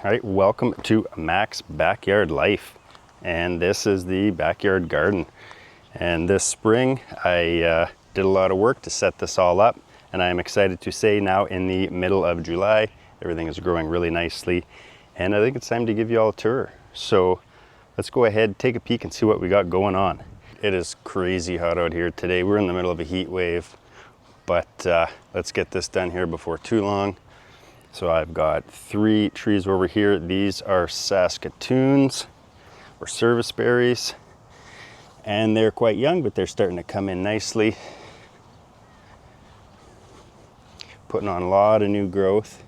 All right, welcome to Mac's Backyard Life. And this is the backyard garden. And this spring, I did a lot of work to set this all up. And I'm excited to say now in the middle of July, everything is growing really nicely. And I think it's time to give you all a tour. So let's go ahead, take a peek and see what we got going on. It is crazy hot out here today. We're in the middle of a heat wave, but let's get this done here before too long. So I've got 3 trees over here. These are Saskatoons or service berries, and they're quite young, but they're starting to come in nicely. Putting on a lot of new growth.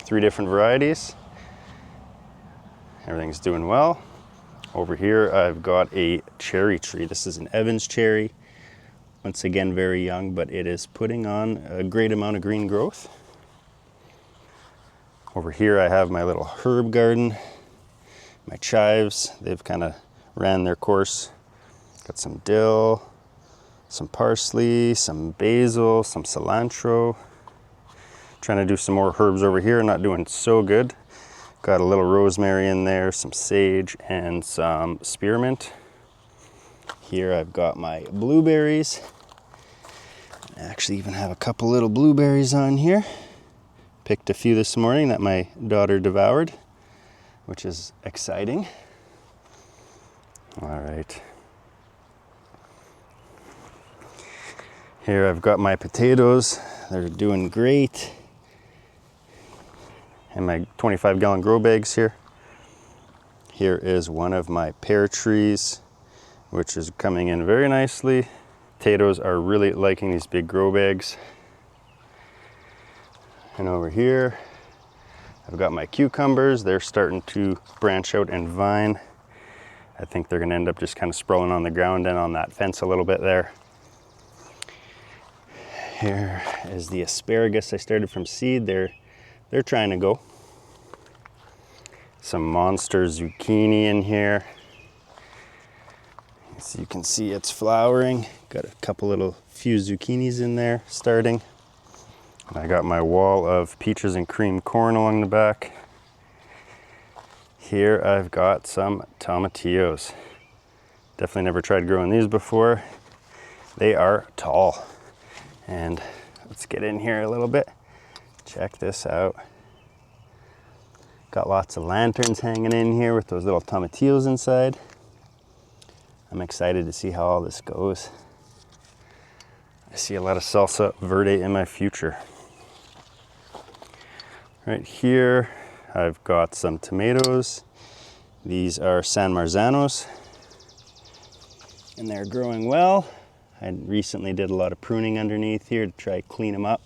3 different varieties. Everything's doing well. Over here I've got a cherry tree. This is an Evans cherry. Once again, very young, but it is putting on a great amount of green growth. Over here I have my little herb garden, my chives. They've kind of ran their course. Got some dill, some parsley, some basil, some cilantro. Trying to do some more herbs over here, not doing so good. Got a little rosemary in there, some sage, and some spearmint. Here I've got my blueberries. I actually even have a couple little blueberries on here. Picked a few this morning that my daughter devoured, which is exciting. All right. Here I've got my potatoes. They're doing great. And my 25-gallon grow bags here. Here is one of my pear trees, which is coming in very nicely. Potatoes are really liking these big grow bags. And over here, I've got my cucumbers. They're starting to branch out and vine. I think they're gonna end up just kind of sprawling on the ground and on that fence a little bit there. Here is the asparagus I started from seed. They're trying to go. Some monster zucchini in here. As you can see, it's flowering. Got a couple few zucchinis in there starting. And I got my wall of peaches and cream corn along the back. Here I've got some tomatillos. Definitely never tried growing these before. They are tall. And let's get in here a little bit. Check this out. Got lots of lanterns hanging in here with those little tomatillos inside. I'm excited to see how all this goes. I see a lot of salsa verde in my future. Right here, I've got some tomatoes. These are San Marzanos, and they're growing well. I recently did a lot of pruning underneath here to try to clean them up.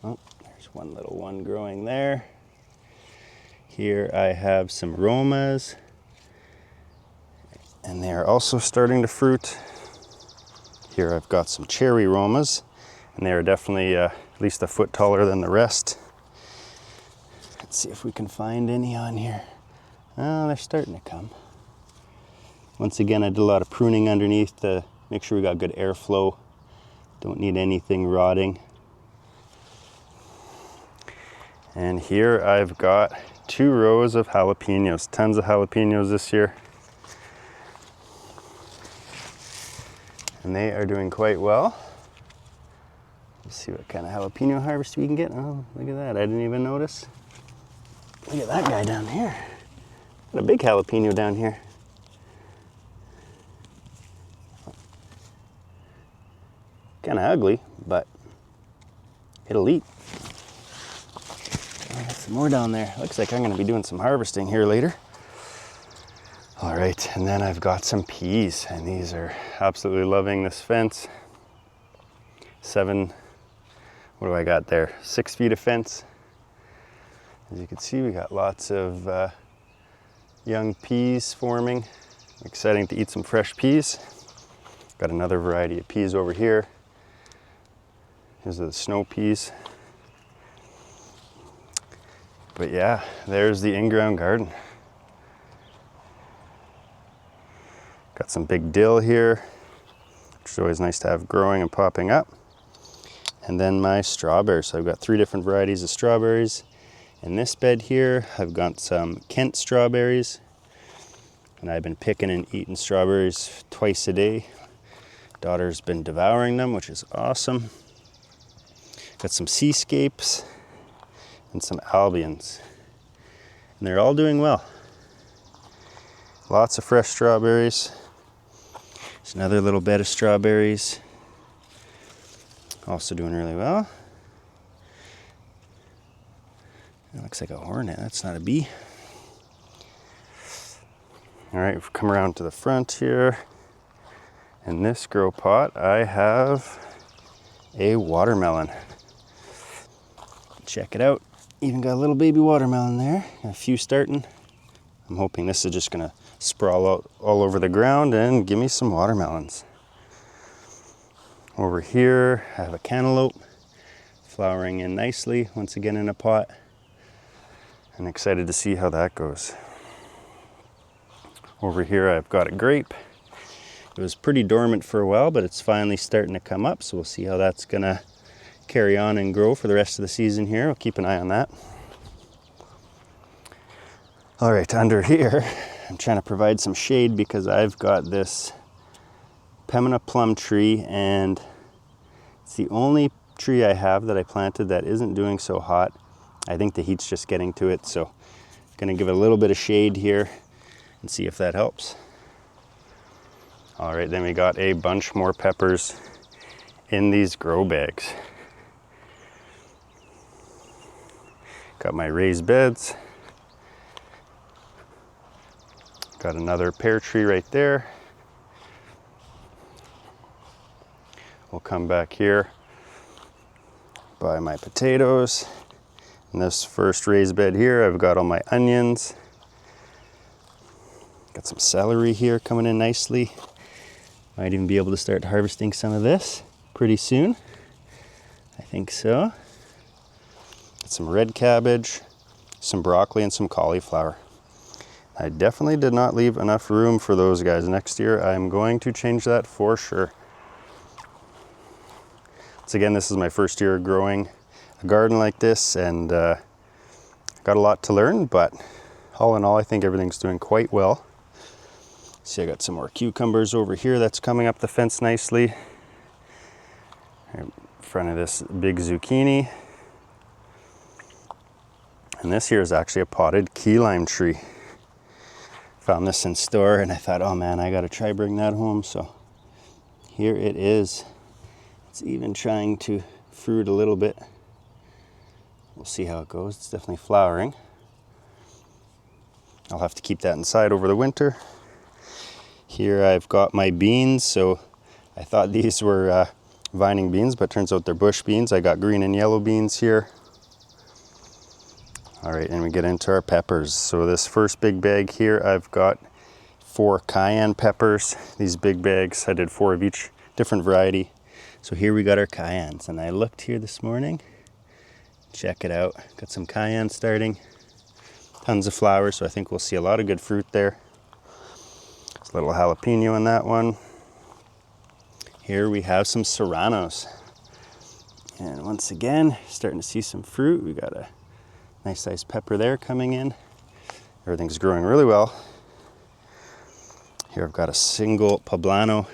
Oh, there's one little one growing there. Here I have some Romas, and they are also starting to fruit. Here I've got some cherry Romas, and they are definitely at least a foot taller than the rest. Let's see if we can find any on here. Oh, they're starting to come. Once again, I did a lot of pruning underneath to make sure we got good airflow. Don't need anything rotting. And here I've got 2 rows of jalapenos. Tons of jalapenos this year. And they are doing quite well. Let's see what kind of jalapeno harvest we can get. Oh, look at that. I didn't even notice. Look at that guy down here. Got a big jalapeno down here. Kind of ugly, but it'll eat. Got some more down there. Looks like I'm going to be doing some harvesting here later. All right, and then I've got some peas, and these are absolutely loving this fence. 7, what do I got there? 6 feet of fence. As you can see, we got lots of young peas forming. Exciting to eat some fresh peas. Got another variety of peas over here. These are the snow peas. But yeah, there's the in-ground garden. Got some big dill here, which is always nice to have growing and popping up. And then my strawberries. So I've got 3 different varieties of strawberries, In this bed here, I've got some Kent strawberries, and I've been picking and eating strawberries twice a day. Daughter's been devouring them, which is awesome. Got some Seascapes and some Albions, and they're all doing well. Lots of fresh strawberries. There's another little bed of strawberries, also doing really well. It looks like a hornet, that's not a bee. All right, we've come around to the front here. In this grow pot, I have a watermelon. Check it out. Even got a little baby watermelon there. Got a few starting. I'm hoping this is just gonna sprawl out all over the ground and give me some watermelons. Over here, I have a cantaloupe flowering in nicely, once again in a pot. I'm excited to see how that goes. Over here, I've got a grape. It was pretty dormant for a while, but it's finally starting to come up, so we'll see how that's gonna carry on and grow for the rest of the season here. I'll keep an eye on that. All right, under here, I'm trying to provide some shade because I've got this Pemina plum tree, and it's the only tree I have that I planted that isn't doing so hot. I think the heat's just getting to it, so I'm gonna give it a little bit of shade here and see if that helps. All right, then we got a bunch more peppers in these grow bags. Got my raised beds. Got another pear tree right there. We'll come back here by my potatoes. In this first raised bed here, I've got all my onions. Got some celery here coming in nicely. Might even be able to start harvesting some of this pretty soon. I think so. Got some red cabbage, some broccoli, and some cauliflower. I definitely did not leave enough room for those guys. Next year, I'm going to change that for sure. So again, this is my first year growing a garden like this, and got a lot to learn, but all in all, I think everything's doing quite well. See, I got some more cucumbers over here that's coming up the fence nicely. In front of this big zucchini. And this here is actually a potted key lime tree. Found this in store and I thought, oh man, I gotta try bring that home. So here it is. It's even trying to fruit a little bit. We'll see how it goes. It's definitely flowering. I'll have to keep that inside over the winter. Here I've got my beans. So I thought these were vining beans, but turns out they're bush beans. I got green and yellow beans here. All right, and we get into our peppers. So this first big bag here, I've got 4 cayenne peppers. These big bags, I did 4 of each different variety. So here we got our cayennes, and I looked here this morning. Check it out. Got some cayenne starting. Tons of flowers, so I think we'll see a lot of good fruit there. There's a little jalapeno in that one. Here we have some serranos. And once again, starting to see some fruit. We got a nice sized pepper there coming in. Everything's growing really well. Here I've got a single poblano.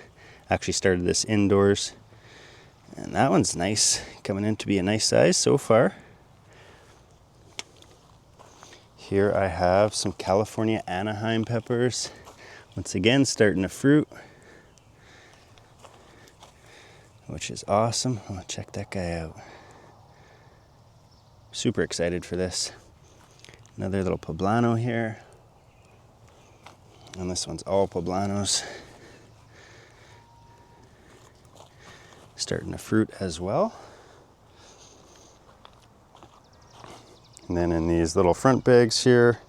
Actually started this indoors. And that one's nice, coming in to be a nice size so far. Here I have some California Anaheim peppers. Once again, starting to fruit, which is awesome. I'm gonna check that guy out. Super excited for this. Another little poblano here. And this one's all poblanos. Starting to fruit as well. And then in these little front bags here,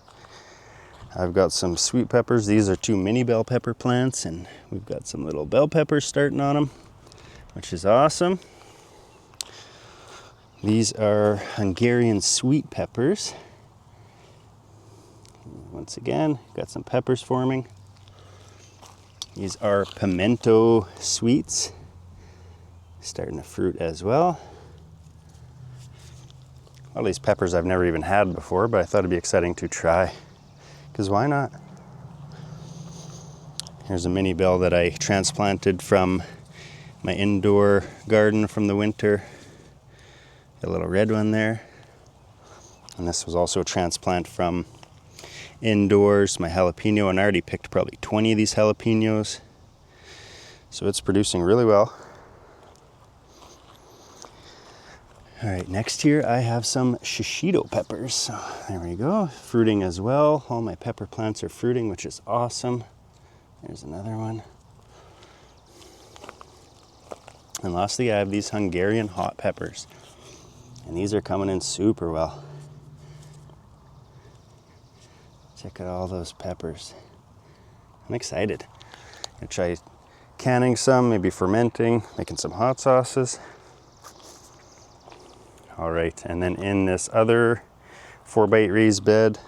I've got some sweet peppers. These are 2 mini bell pepper plants, and we've got some little bell peppers starting on them, which is awesome. These are Hungarian sweet peppers. Once again, got some peppers forming. These are pimento sweets, starting to fruit as well. All these peppers I've never even had before, but I thought it'd be exciting to try, because why not? Here's a mini bell that I transplanted from my indoor garden from the winter. Got a little red one there. And this was also a transplant from indoors, my jalapeno, and I already picked probably 20 of these jalapenos. So it's producing really well. All right, next here I have some shishito peppers. So there we go, fruiting as well. All my pepper plants are fruiting, which is awesome. There's another one. And lastly, I have these Hungarian hot peppers. And these are coming in super well. Check out all those peppers. I'm excited. I'm gonna try canning some, maybe fermenting, making some hot sauces. All right, and then in this other 4x8 raised bed,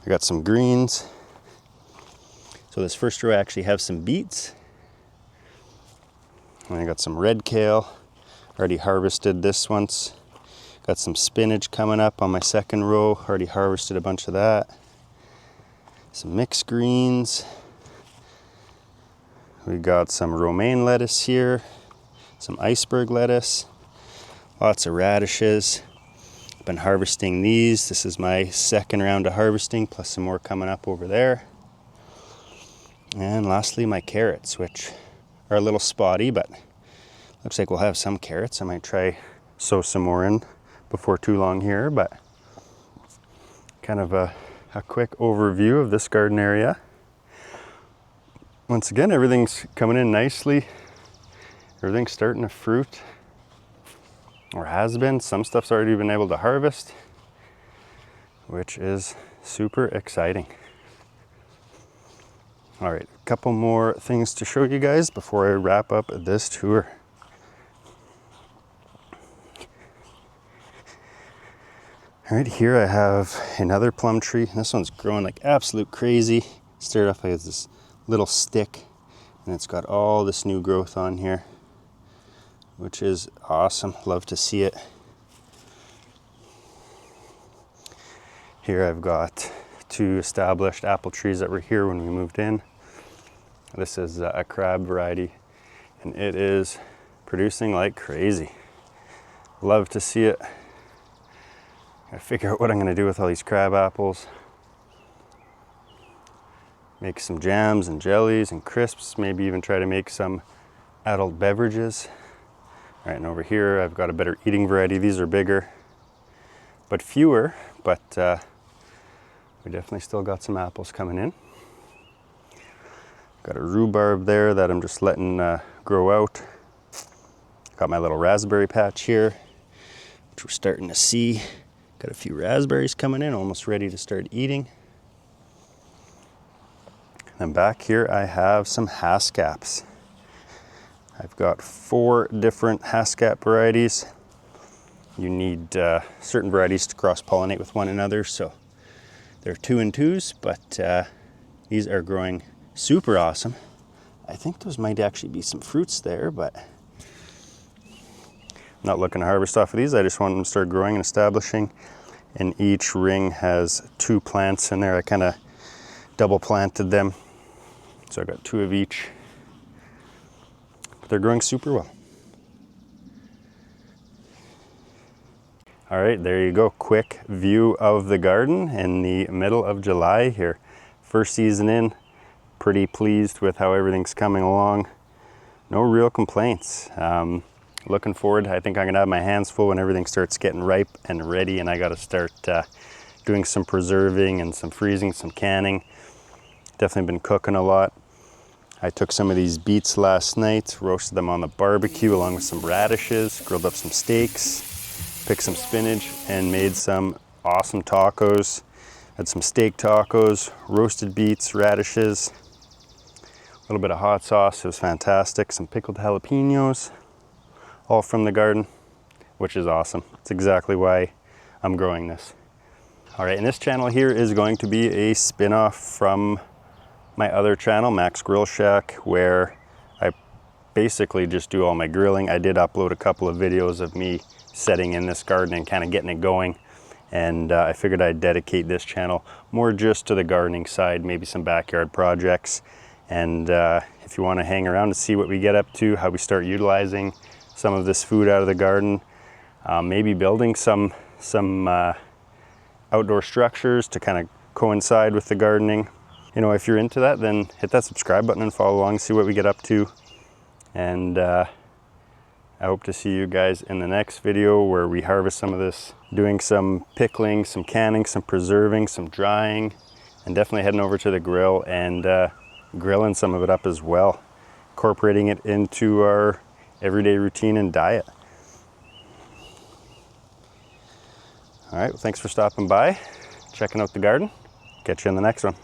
I got some greens. So this first row I actually have some beets. And I got some red kale, already harvested this once. Got some spinach coming up on my second row, already harvested a bunch of that. Some mixed greens. We got some romaine lettuce here, some iceberg lettuce. Lots of radishes. I've been harvesting these. This is my second round of harvesting, plus some more coming up over there. And lastly, my carrots, which are a little spotty, but looks like we'll have some carrots. I might try sow some more in before too long here, but kind of a quick overview of this garden area. Once again, everything's coming in nicely. Everything's starting to fruit. Or has been. Some stuff's already been able to harvest, which is super exciting. All right, a couple more things to show you guys before I wrap up this tour. All right, here I have another plum tree. This one's growing like absolute crazy. Started off as this little stick, and it's got all this new growth on here, which is awesome. Love to see it. Here I've got 2 established apple trees that were here when we moved in. This is a crab variety, and it is producing like crazy. Love to see it. Gotta figure out what I'm gonna do with all these crab apples. Make some jams and jellies and crisps, maybe even try to make some adult beverages. All right, and over here I've got a better eating variety. These are bigger, but fewer, but we definitely still got some apples coming in. Got a rhubarb there that I'm just letting grow out. Got my little raspberry patch here, which we're starting to see. Got a few raspberries coming in, almost ready to start eating. And back here I have some haskaps. I've got 4 different haskap varieties. You need certain varieties to cross-pollinate with one another, so they're 2 and 2s, but these are growing super awesome. I think those might actually be some fruits there, but I'm not looking to harvest off of these. I just want them to start growing and establishing. And each ring has 2 plants in there. I kind of double planted them, so I got 2 of each. But they're growing super well. All right, there you go. Quick view of the garden in the middle of July here. First season in, pretty pleased with how everything's coming along. No real complaints. Looking forward. I think I'm gonna have my hands full when everything starts getting ripe and ready, and I gotta start doing some preserving and some freezing, some canning. Definitely been cooking a lot. I took some of these beets last night, roasted them on the barbecue along with some radishes, grilled up some steaks, picked some spinach, and made some awesome tacos. Had some steak tacos, roasted beets, radishes, a little bit of hot sauce. It was fantastic. Some pickled jalapenos, all from the garden, which is awesome. It's exactly why I'm growing this. All right, and this channel here is going to be a spin-off from my other channel, Max Grill Shack, where I basically just do all my grilling. I did upload a couple of videos of me setting in this garden and kind of getting it going. And I figured I'd dedicate this channel more just to the gardening side, maybe some backyard projects. And if you want to hang around to see what we get up to, how we start utilizing some of this food out of the garden, maybe building some outdoor structures to kind of coincide with the gardening. You know, if you're into that, then hit that subscribe button and follow along, see what we get up to. And I hope to see you guys in the next video where we harvest some of this, doing some pickling, some canning, some preserving, some drying, and definitely heading over to the grill and grilling some of it up as well, incorporating it into our everyday routine and diet. All right, well, thanks for stopping by, checking out the garden. Catch you in the next one.